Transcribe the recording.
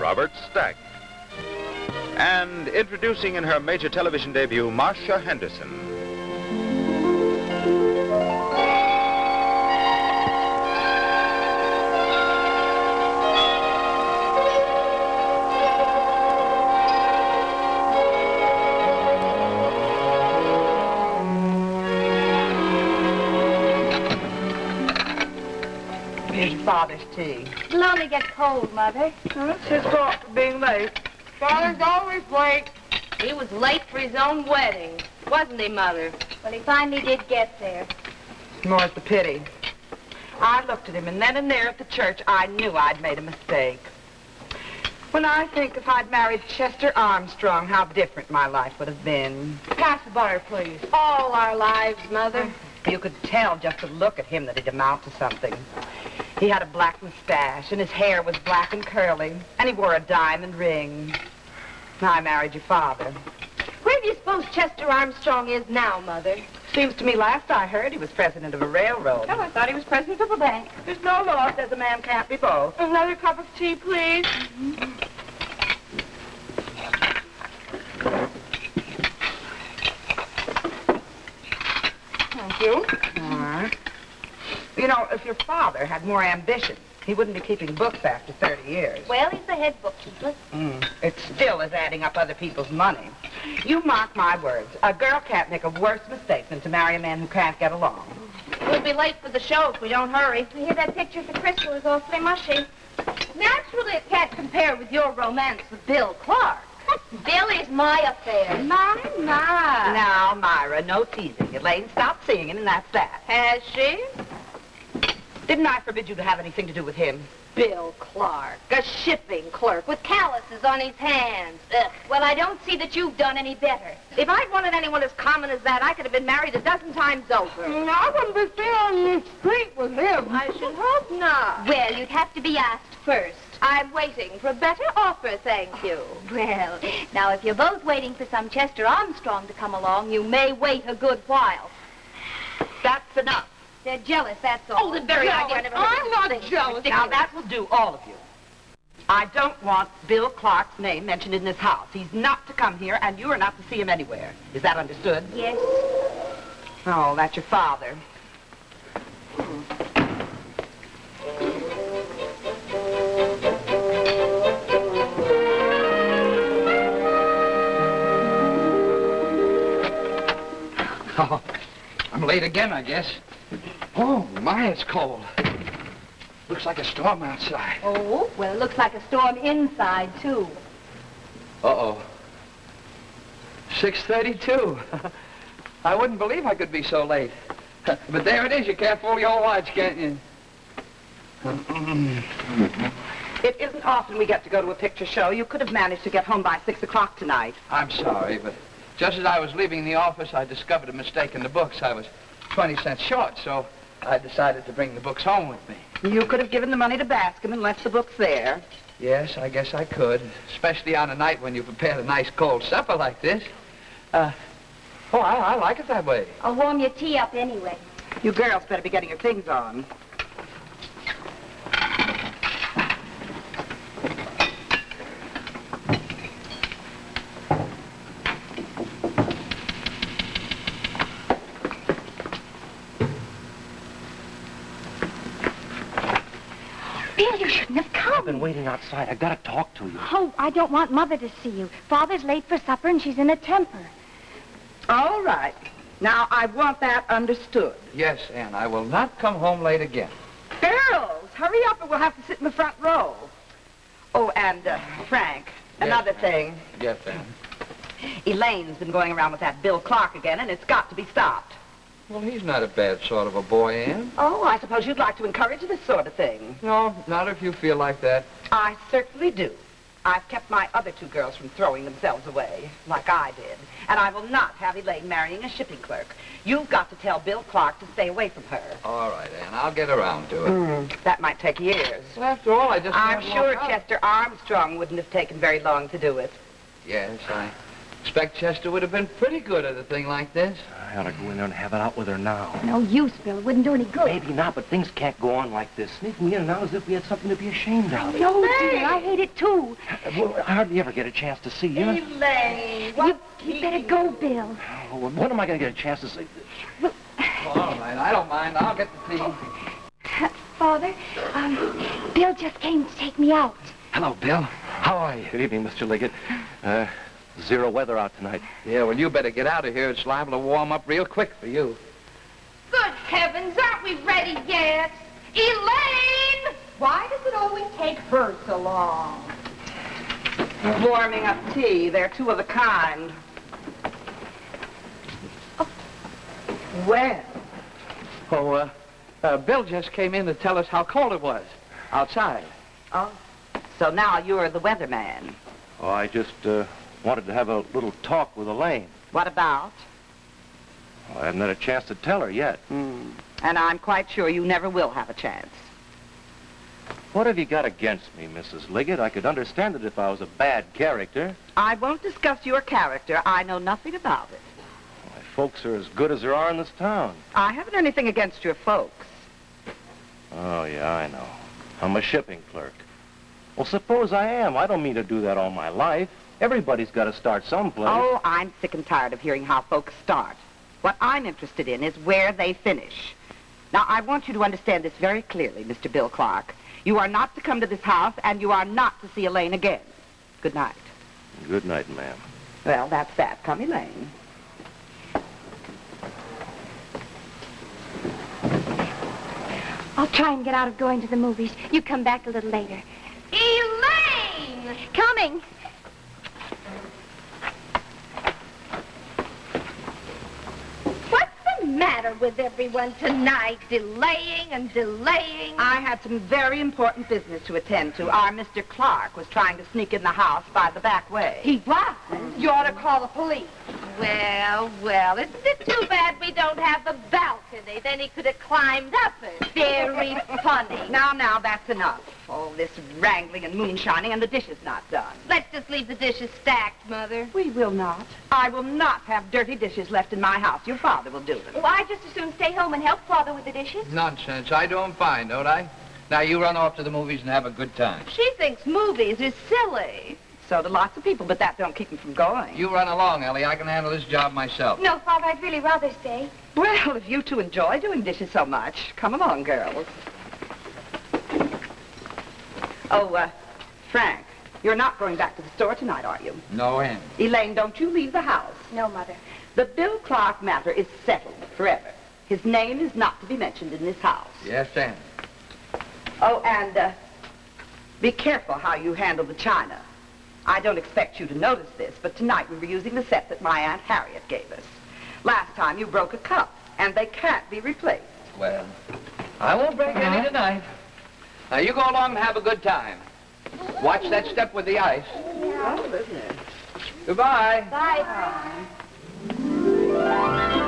Roberts, stacked. And introducing in her major television debut, Marcia Henderson. Here's your father's tea. It'll only get cold, Mother. Well, it's his fault for being late. Father's always late. He was late for his own wedding, wasn't he, Mother? Well, he finally did get there. More's the pity. I looked at him, and then and there at the church, I knew I'd made a mistake. When I think if I'd married Chester Armstrong, how different my life would have been. Pass the butter, please. All our lives, Mother. You could tell just to look at him that he'd amount to something. He had a black mustache, and his hair was black and curly, and he wore a diamond ring. I married your father. Where do you suppose Chester Armstrong is now, Mother? Seems to me last I heard he was president of a railroad. Oh, I thought he was president of a bank. There's no law says a man can't be both. Another cup of tea, please. Thank you. All right. You know, if your father had more ambition, he wouldn't be keeping books after 30 years. Well, he's the head bookkeeper. It still is adding up other people's money. You mark my words, a girl can't make a worse mistake than to marry a man who can't get along. We'll be late for the show if we don't hurry. I hear that picture for Crystal is awfully mushy. Naturally, it can't compare with your romance with Bill Clark. Bill is my affair. My. Now, Myra, no teasing. Elaine stopped singing, and that's that. Has she? Didn't I forbid you to have anything to do with him? Bill Clark, a shipping clerk with calluses on his hands. Ugh. Well, I don't see that you've done any better. If I'd wanted anyone as common as that, I could have been married a dozen times over. I wouldn't be seen on the street with him. I should hope not. Well, you'd have to be asked first. I'm waiting for a better offer, thank you. Well, now, if you're both waiting for some Chester Armstrong to come along, you may wait a good while. That's enough. They're jealous, that's all. Oh, the very idea. I'm not jealous. Now, that will do, all of you. I don't want Bill Clark's name mentioned in this house. He's not to come here, and you are not to see him anywhere. Is that understood? Yes. Oh, that's your father. Oh, I'm late again, I guess. Oh, my, it's cold. Looks like a storm outside. Oh, well, it looks like a storm inside, too. Uh-oh. 6:32. I wouldn't believe I could be so late. But there it is. You can't fool your watch, can't you? It isn't often we get to go to a picture show. You could have managed to get home by 6 o'clock tonight. I'm sorry, but just as I was leaving the office, I discovered a mistake in the books. I was 20 cents short, so I decided to bring the books home with me. You could have given the money to Bascom and left the books there. Yes, I guess I could, especially on a night when you prepared a nice cold supper like this. I like it that way. I'll warm your tea up anyway. You girls better be getting your things on. Bill, you shouldn't have come. I've been waiting outside. I gotta talk to you. Oh, I don't want Mother to see you. Father's late for supper and she's in a temper. All right. Now, I want that understood. Yes, Ann, I will not come home late again. Girls, hurry up or we'll have to sit in the front row. Oh, and, Frank, another thing. Yes, Ann. Elaine's been going around with that Bill Clark again, and it's got to be stopped. Well, he's not a bad sort of a boy, Ann. Oh, I suppose you'd like to encourage this sort of thing. No, not if you feel like that. I certainly do. I've kept my other two girls from throwing themselves away, like I did. And I will not have Elaine marrying a shipping clerk. You've got to tell Bill Clark to stay away from her. All right, Ann, I'll get around to it. That might take years. Well, after all, I just I'm can't sure walk out. Chester Armstrong wouldn't have taken very long to do it. Yes, I expect Chester would have been pretty good at a thing like this. I ought to go in there and have it out with her now. No use, Bill. It wouldn't do any good. Maybe not, but things can't go on like this. Sneaking in and out as if we had something to be ashamed of. No, dear. I hate it, too. Well, I hardly ever get a chance to see you. Elaine, You better go, Bill. Oh, well, when am I going to get a chance to see this? All right, I don't mind. I'll get the tea. Father, Bill just came to take me out. Hello, Bill. How are you? Good evening, Mr. Liggett. Zero weather out tonight. Yeah, well, you better get out of here. It's liable to warm up real quick for you. Good heavens, aren't we ready yet? Elaine! Why does it always take her so long? Warming up tea. They're two of a kind. Oh. Well. Oh, Bill just came in to tell us how cold it was outside. Oh. So now you're the weatherman. Oh, I just wanted to have a little talk with Elaine. What about? Well, I haven't had a chance to tell her yet. And I'm quite sure you never will have a chance. What have you got against me, Mrs. Liggett? I could understand it if I was a bad character. I won't discuss your character. I know nothing about it. My folks are as good as there are in this town. I haven't anything against your folks. Oh, yeah, I know. I'm a shipping clerk. Well, suppose I am. I don't mean to do that all my life. Everybody's got to start someplace. Oh, I'm sick and tired of hearing how folks start. What I'm interested in is where they finish. Now, I want you to understand this very clearly, Mr. Bill Clark. You are not to come to this house, and you are not to see Elaine again. Good night. Good night, ma'am. Well, that's that. Come, Elaine. I'll try and get out of going to the movies. You come back a little later. Elaine! Coming. What's the matter with everyone tonight? Delaying and delaying. I had some very important business to attend to. Our Mr. Clark was trying to sneak in the house by the back way. He was? You ought to call the police. Well, isn't it too bad we don't have the balcony? Then he could have climbed up it. Very funny. Now, that's enough. All this wrangling and moonshining and the dishes not done. Let's just leave the dishes stacked, Mother. We will not. I will not have dirty dishes left in my house. Your father will do them. Oh, I just as soon stay home and help Father with the dishes. Nonsense. I do 'em fine, don't I? Now, you run off to the movies and have a good time. She thinks movies is silly. So do lots of people, but that don't keep them from going. You run along, Ellie. I can handle this job myself. No, Father, I'd really rather stay. Well, if you two enjoy doing dishes so much, come along, girls. Oh, Frank, you're not going back to the store tonight, are you? No, Ann. Elaine, don't you leave the house. No, Mother. The Bill Clark matter is settled forever. His name is not to be mentioned in this house. Yes, Ann. Oh, and be careful how you handle the china. I don't expect you to notice this, but tonight we were using the set that my Aunt Harriet gave us. Last time you broke a cup, and they can't be replaced. Well, I won't break any tonight. Now, you go along and have a good time. Watch that step with the ice. Oh, isn't it? Goodbye. Bye. Bye.